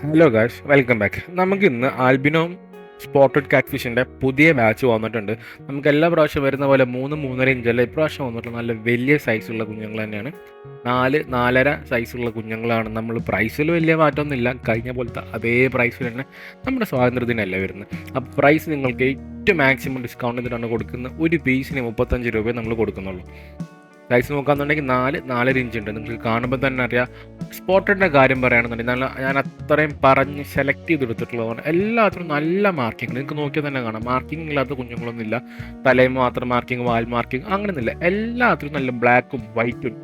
Hello guys, welcome back. നമുക്ക് ഇന്ന് albino spotted കാറ്റ് ഫിഷിൻ്റെ പുതിയ ബാച്ച് വന്നിട്ടുണ്ട്. നമുക്ക് എല്ലാ പ്രാവശ്യം വരുന്ന പോലെ 3-3.5 ഇഞ്ചല്ല, ഇപ്രാവശ്യം വന്നിട്ടുള്ള നല്ല വലിയ സൈസുള്ള കുഞ്ഞുങ്ങൾ തന്നെയാണ്. 4-4.5 സൈസുള്ള കുഞ്ഞുങ്ങളാണ്. നമ്മൾ പ്രൈസിൽ വലിയ മാറ്റമൊന്നുമില്ല, കഴിഞ്ഞ പോലത്തെ അതേ പ്രൈസിൽ തന്നെ നമ്മുടെ സ്വാതന്ത്ര്യത്തിനല്ലേ വരുന്നത്. അപ്പോൾ പ്രൈസ് നിങ്ങൾക്ക് ഏറ്റവും മാക്സിമം ഡിസ്കൗണ്ട് ചെയ്തിട്ടാണ് കൊടുക്കുന്നത്. ഒരു പീസിന് 35 രൂപയെ നമ്മൾ കൊടുക്കുന്നുള്ളൂ. സൈസ് നോക്കുകയാണെന്നുണ്ടെങ്കിൽ 4-4.5 ഇഞ്ച് ഉണ്ട്. നിങ്ങൾക്ക് കാണുമ്പോൾ തന്നെ അറിയാം. സ്പോട്ടഡിൻ്റെ കാര്യം പറയുകയാണെന്നുണ്ടെങ്കിൽ ഞാൻ അത്രയും പറഞ്ഞ് സെലക്ട് ചെയ്തെടുത്തിട്ടുള്ളതാണ്. എല്ലാത്തിനും നല്ല മാർക്കിങ്, നിങ്ങൾക്ക് നോക്കിയാൽ തന്നെ കാണാം. മാർക്കിംഗ് ഇല്ലാത്ത കുഞ്ഞുങ്ങളൊന്നുമില്ല. തലയിൽ മാത്രം മാർക്കിങ്, വാൽ മാർക്കിങ് അങ്ങനെയൊന്നുമില്ല. എല്ലാത്തിനും നല്ല ബ്ലാക്കും വൈറ്റും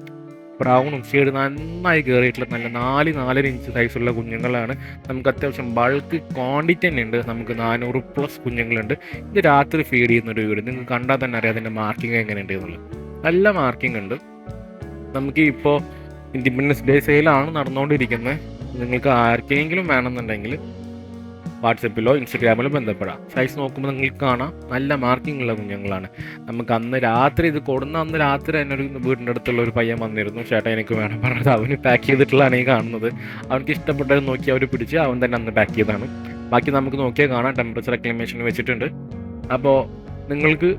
ബ്രൗണും ഷെയ്ഡ് നന്നായി കയറിയിട്ടുള്ള നല്ല 4-4.5 ഇഞ്ച് സൈസുള്ള കുഞ്ഞുങ്ങളാണ്. നമുക്ക് അത്യാവശ്യം ബൾക്ക് ക്വാണ്ടിറ്റി തന്നെ ഉണ്ട്. നമുക്ക് 400+ കുഞ്ഞുങ്ങളുണ്ട്. ഇത് രാത്രി ഫീഡ് ചെയ്യുന്നൊരു വീട്. നിങ്ങൾക്ക് കണ്ടാൽ തന്നെ അറിയാം അതിൻ്റെ മാർക്കിങ് എങ്ങനെയുണ്ട് എന്നുള്ളത്. നല്ല മാർക്കിംഗ് ഉണ്ട്. നമുക്ക് ഇപ്പോൾ ഇൻഡിപെൻഡൻസ് ഡേ സെയിലാണ് നടന്നുകൊണ്ടിരിക്കുന്നത്. നിങ്ങൾക്ക് ആർക്കെങ്കിലും വേണമെന്നുണ്ടെങ്കിൽ വാട്സപ്പിലോ ഇൻസ്റ്റഗ്രാമിലോ ബന്ധപ്പെടാം. സൈസ് നോക്കുമ്പോൾ നിങ്ങൾക്ക് കാണാം നല്ല മാർക്കിംഗ് ഉള്ള കുഞ്ഞുങ്ങളാണ്. നമുക്ക് അന്ന് രാത്രി ഇത് അന്ന് രാത്രി തന്നെ ഒരു വീടിൻ്റെ അടുത്തുള്ള ഒരു പയ്യൻ വന്നിരുന്നു. ചേട്ടാ എനിക്ക് വേണം പറഞ്ഞത്. അവന് പാക്ക് ചെയ്തിട്ടുള്ളതാണ് ഈ കാണുന്നത്. അവർക്ക് ഇഷ്ടപ്പെട്ടത് നോക്കി അവർ പിടിച്ച് അവൻ തന്നെ അന്ന് പാക്ക് ചെയ്തതാണ്. ബാക്കി നമുക്ക് നോക്കിയാൽ കാണാം. ടെമ്പറേച്ചർ അക്ലിമേഷൻ വെച്ചിട്ടുണ്ട്. അപ്പോൾ നിങ്ങൾക്ക്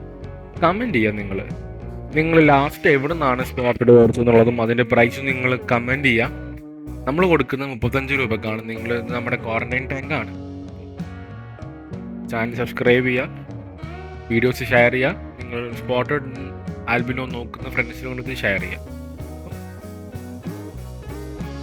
കമൻറ്റ് ചെയ്യാം. നിങ്ങൾ ലാസ്റ്റ് എവിടെ നിന്നാണ് സ്പോട്ടഡ് മേടിച്ചെന്നുള്ളതും അതിൻ്റെ പ്രൈസും നിങ്ങൾ കമൻറ്റ് ചെയ്യുക. നമ്മൾ കൊടുക്കുന്നത് 35 രൂപക്കാണ്. നമ്മുടെ ക്വാറന്റൈൻ ടാങ്കാണ്. ചാനൽ സബ്സ്ക്രൈബ് ചെയ്യുക, വീഡിയോസ് ഷെയർ ചെയ്യുക. നിങ്ങൾ സ്പോട്ടഡ് ആൽബിനോ നോക്കുന്ന ഫ്രണ്ട്സിനോട് ഷെയർ ചെയ്യുക.